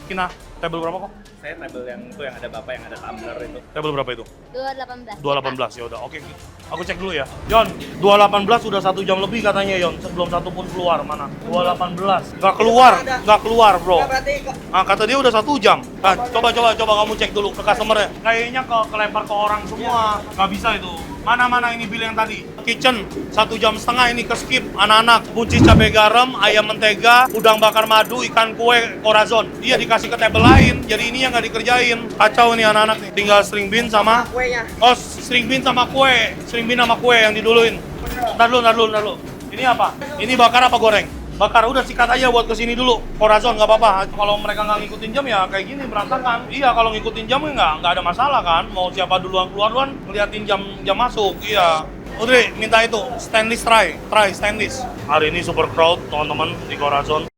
Kina, table berapa kok? Saya table yang itu yang ada bapak yang ada tumbler itu. Table berapa itu? 218. 218 ya udah. Oke. Aku cek dulu ya. Yon, 218 udah 1 jam lebih katanya Yon, sebelum satu pun keluar mana? 218. Nggak keluar, Bro. Nah, kata dia udah 1 jam. Nah, coba kamu cek dulu ke customer-nya. Kayaknya kelempar ke orang semua. Nggak bisa itu. Mana ini bill yang tadi? Kitchen 1,5 jam ini ke skip. Anak-anak, buncis cabai garam, ayam mentega, udang bakar madu, ikan kue, corazon. Dia dikasih ke table lain, jadi ini yang nggak dikerjain. Kacau nih anak-anak nih. Tinggal string bean sama kuenya. Oh, string bean sama kue. String bean sama kue yang diduluin. Ntar dulu. Ini apa? Ini bakar apa goreng? Bakar, udah sikat aja buat kesini dulu. Corazon nggak apa-apa. Kalau mereka nggak ngikutin jam ya kayak gini berantakan. Iya, kalau ngikutin jam nggak ada masalah kan. Mau siapa duluan keluar duluan ngeliatin jam masuk. Iya. Udri, minta itu stainless try stainless. Hari ini super crowd teman-teman di Corazon.